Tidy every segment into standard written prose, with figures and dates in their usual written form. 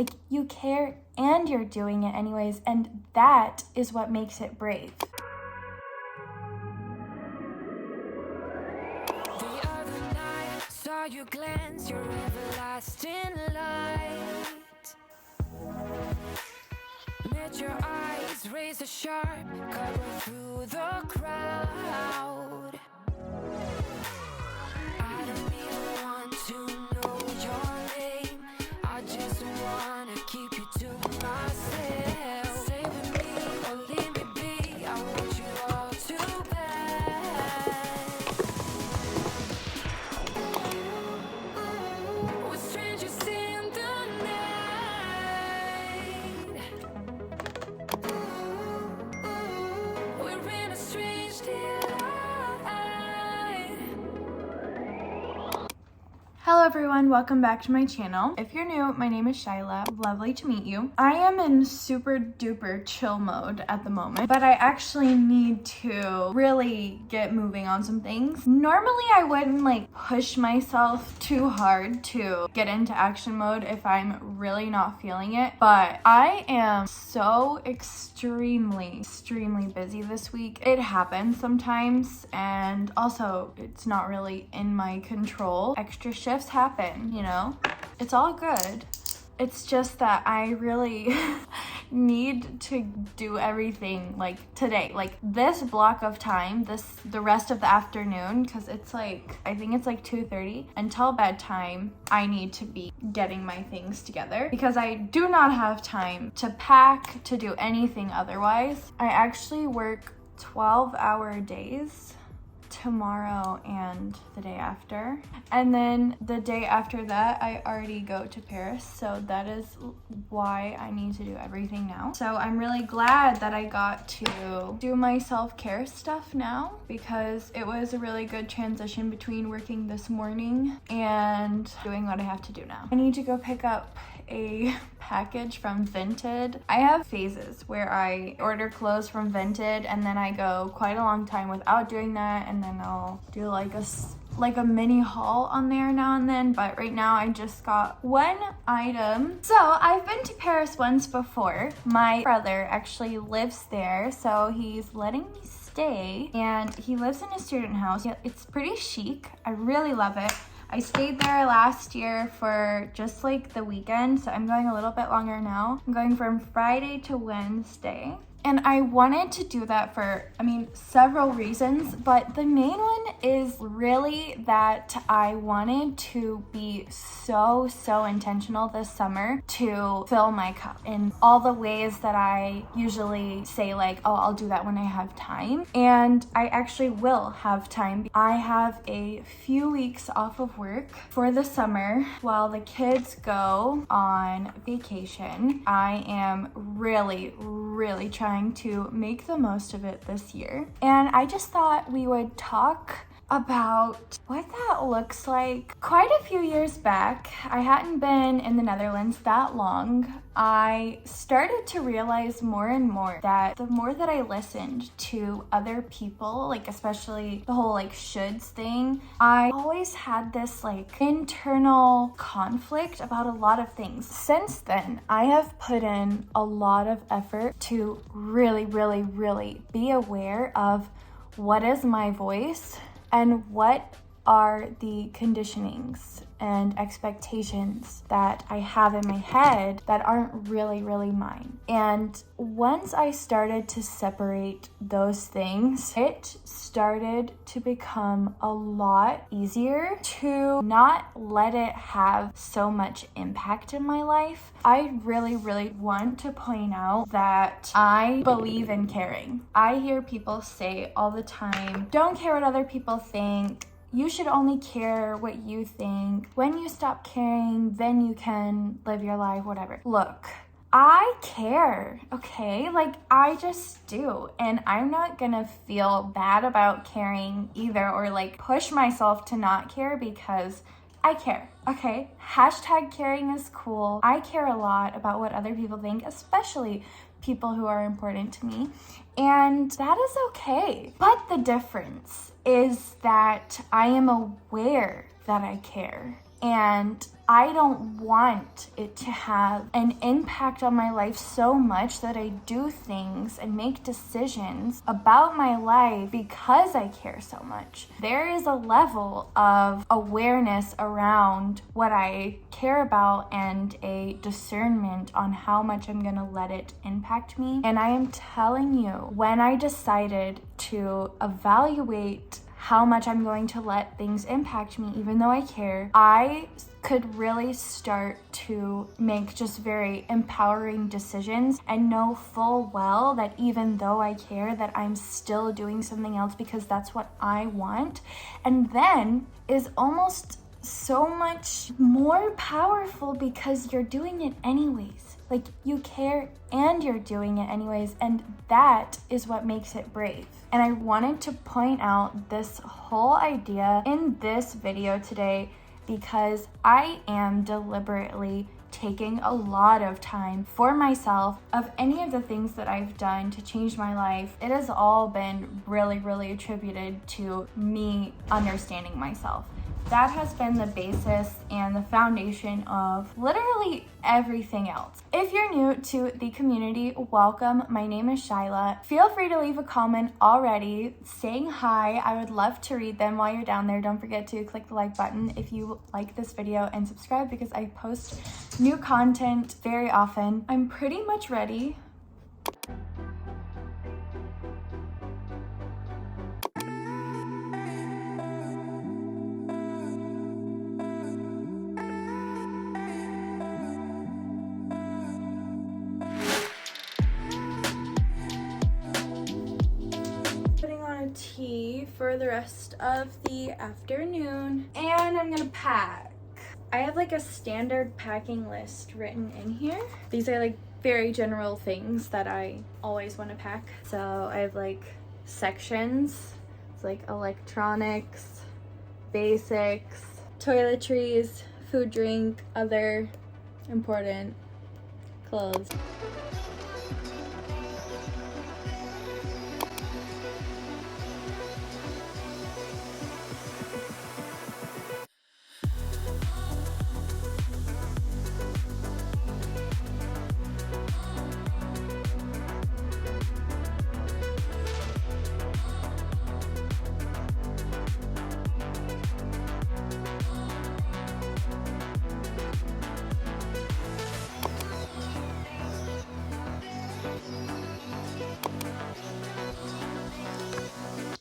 Like, you care and you're doing it anyways, and that is what makes it brave. The other night, saw you glance your everlasting light. Met your eyes, razor sharp, cut right through the crowd. I don't even want to know your name. I just wanna keep you to myself. Stay with me or leave me be. I want you all too bad. We're strangers in the night. We're in a strange delight. Hello everyone, welcome back to my channel. If you're new, my name is Shyla. Lovely to meet you. I am in super duper chill mode at the moment, but I actually need to really get moving on some things. Normally I wouldn't like push myself too hard to get into action mode if I'm really not feeling it, but I am so extremely busy this week. It happens sometimes, and also it's not really in my control. Extra shifts happen, you know? It's all good. It's just that I really need to do everything like today. Like this block of time, the rest of the afternoon, because it's like, I think it's like 2:30 until bedtime, I need to be getting my things together because I do not have time to pack, to do anything otherwise. I actually work 12-hour days tomorrow and the day after, and then the day after that I already go to Paris, so that is why I need to do everything now. So I'm really glad that I got to do my self-care stuff now, because it was a really good transition between working this morning and doing what I have to do now. I need to go pick up a package from Vinted. I have phases where I order clothes from Vinted and then I go quite a long time without doing that, and then I'll do like a mini haul on there now and then, but right now I just got one item. So I've been to Paris once before. My brother actually lives there, so he's letting me stay, and he lives in a student house. It's pretty chic. I really love it. I stayed there last year for just like the weekend, so I'm going a little bit longer now. I'm going from Friday to Wednesday. And I wanted to do that for, several reasons, but the main one is really that I wanted to be so intentional this summer to fill my cup in all the ways that I usually say like, oh, I'll do that when I have time. And I actually will have time. I have a few weeks off of work for the summer while the kids go on vacation. I am really trying to make the most of it this year. And I just thought we would talk about what that looks like. Quite a few years back, I hadn't been in the Netherlands that long. I started to realize more and more that the more that I listened to other people, like especially the whole like shoulds thing, I always had this like internal conflict about a lot of things. Since then, I have put in a lot of effort to really be aware of what is my voice and what are the conditionings and expectations that I have in my head that aren't really mine. And once I started to separate those things, it started to become a lot easier to not let it have so much impact in my life. I really want to point out that I believe in caring. I hear people say all the time, don't care what other people think. You should only care what you think. When you stop caring, then you can live your life, whatever. Look, I care, okay? Like, I just do. And I'm not gonna feel bad about caring either, or like push myself to not care, because I care, okay? Hashtag caring is cool. I care a lot about what other people think, especially people who are important to me. And that is okay. But the difference is that I am aware that I care. And I don't want it to have an impact on my life so much that I do things and make decisions about my life because I care so much. There is a level of awareness around what I care about and a discernment on how much I'm gonna let it impact me. And I am telling you, when I decided to evaluate how much I'm going to let things impact me, even though I care, I could really start to make just very empowering decisions and know full well that even though I care, that I'm still doing something else because that's what I want. And then is almost so much more powerful because you're doing it anyways. Like, you care and you're doing it anyways, and that is what makes it brave. And I wanted to point out this whole idea in this video today because I am deliberately taking a lot of time for myself. Of any of the things that I've done to change my life, it has all been really attributed to me understanding myself. That has been the basis and the foundation of literally everything else. If you're new to the community, welcome. My name is Shyla. Feel free to leave a comment already saying hi. I would love to read them while you're down there. Don't forget to click the like button if you like this video and subscribe because I post new content very often. I'm pretty much ready. Tea for the rest of the afternoon, and I'm gonna pack. I have like a standard packing list written in here. These are like very general things that I always want to pack. So I have like sections. It's like electronics, basics, toiletries, food, drink, other, important, clothes.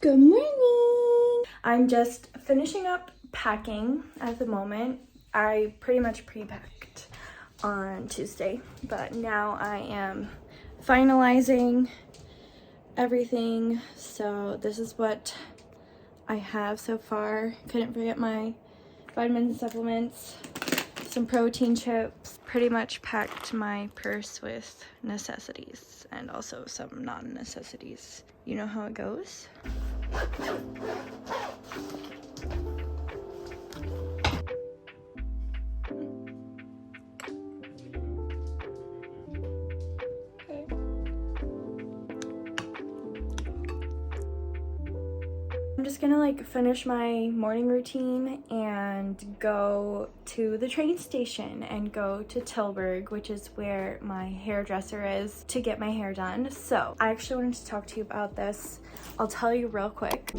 Good morning! I'm just finishing up packing at the moment. I pretty much pre-packed on Tuesday, but now I am finalizing everything. So this is what I have so far. Couldn't forget my vitamins and supplements, some protein chips. Pretty much packed my purse with necessities and also some non-necessities. You know how it goes. I'm just gonna like finish my morning routine and go to the train station and go to Tilburg, which is where my hairdresser is, to get my hair done. So I actually wanted to talk to you about this. I'll tell you real quick.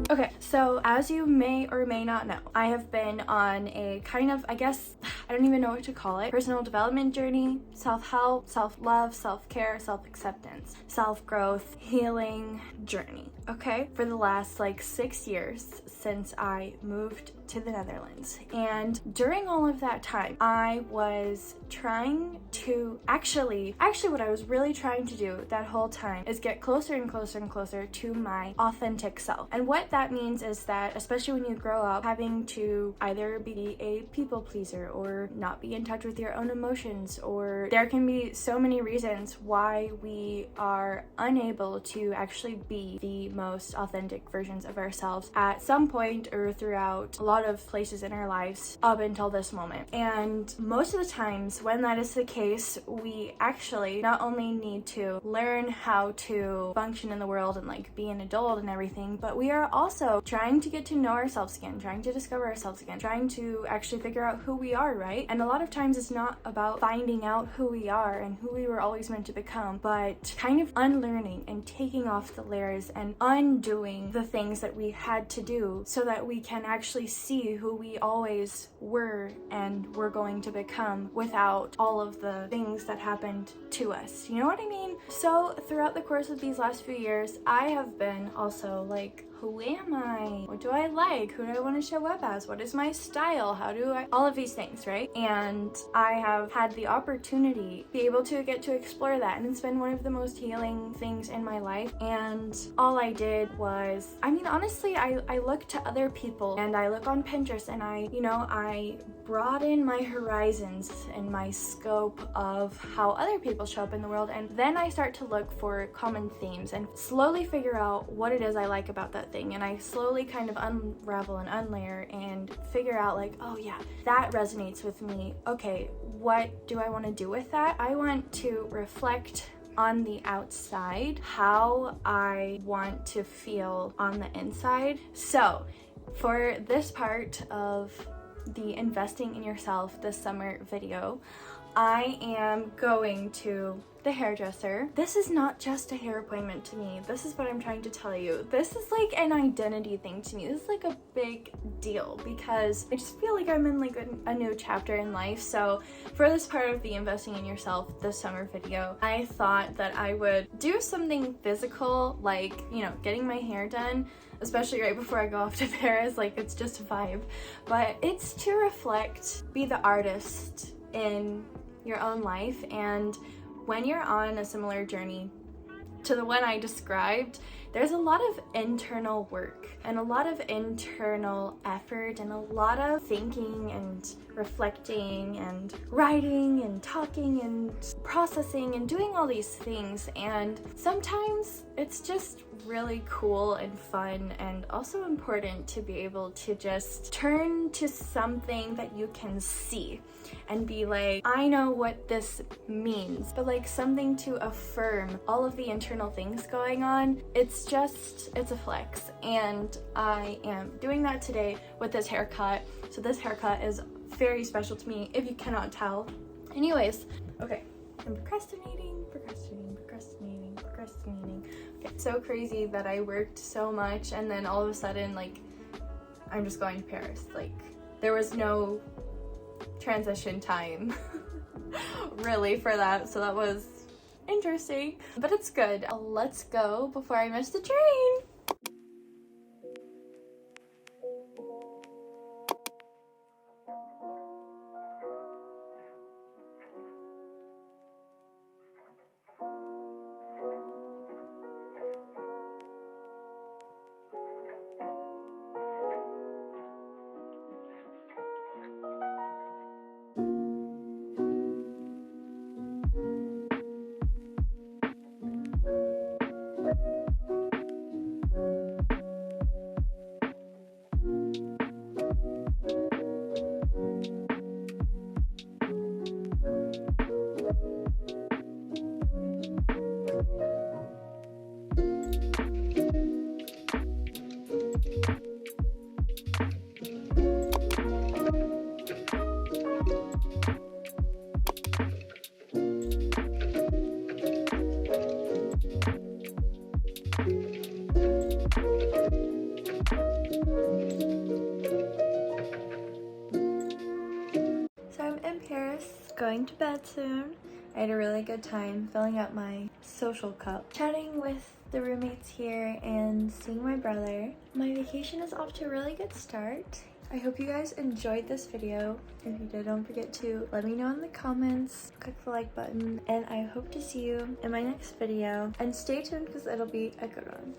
Okay, so as you may or may not know, I have been on a kind of, I guess, I don't even know what to call it, personal development journey, self-help, self-love, self-care, self-acceptance, self-growth, healing journey, okay? For the last like 6 years since I moved to the Netherlands. And during all of that time, I was trying to actually what I was really trying to do that whole time is get closer and closer and closer to my authentic self. And what that means is that, especially when you grow up, having to either be a people pleaser or not be in touch with your own emotions, or there can be so many reasons why we are unable to actually be the most authentic versions of ourselves at some point or throughout a lot lot of places in our lives up until this moment. And most of the times when that is the case, we actually not only need to learn how to function in the world and like be an adult and everything, but we are also trying to get to know ourselves again, trying to discover ourselves again, trying to actually figure out who we are, right? And a lot of times it's not about finding out who we are and who we were always meant to become, but kind of unlearning and taking off the layers and undoing the things that we had to do so that we can actually see who we always were and were going to become without all of the things that happened to us. You know what I mean? So throughout the course of these last few years, I have been also like, who am I? What do I like? Who do I want to show up as? What is my style? How do I... all of these things, right? And I have had the opportunity to be able to get to explore that, and it's been one of the most healing things in my life. And all I did was, I mean, honestly, I look to other people and I look on Pinterest and I broaden my horizons and my scope of how other people show up in the world, and then I start to look for common themes and slowly figure out what it is I like about that thing. And I slowly kind of unravel and unlayer and figure out like, oh yeah, that resonates with me. Okay, what do I want to do with that? I want to reflect on the outside how I want to feel on the inside. So for this part of the investing in yourself this summer video, I am going to the hairdresser. This is not just a hair appointment to me. This is what I'm trying to tell you. This is like an identity thing to me. This is like a big deal because I just feel like I'm in like a new chapter in life. So for this part of the investing in yourself this summer video, I thought that I would do something physical, like, you know, getting my hair done, especially right before I go off to Paris. Like, it's just a vibe, but it's to reflect, be the artist in your own life. And when you're on a similar journey to the one I described, there's a lot of internal work and a lot of internal effort and a lot of thinking and reflecting and writing and talking and processing and doing all these things. And sometimes it's just really cool and fun and also important to be able to just turn to something that you can see and be like, I know what this means, but like something to affirm all of the internal things going on. It's a flex. And I am doing that today with this haircut. So this haircut is very special to me, if you cannot tell. Anyways, okay, I'm procrastinating. Okay, it's so crazy that I worked so much and then all of a sudden, like, I'm just going to Paris. Like, there was no transition time really for that, so that was interesting, but it's good. Let's go before I miss the train. So I'm in Paris, going to bed soon. I had a really good time filling up my social cup, chatting with the roommates here and seeing my brother. My vacation is off to a really good start. I hope you guys enjoyed this video. If you did, don't forget to let me know in the comments, click the like button, and I hope to see you in my next video. And stay tuned because it'll be a good one.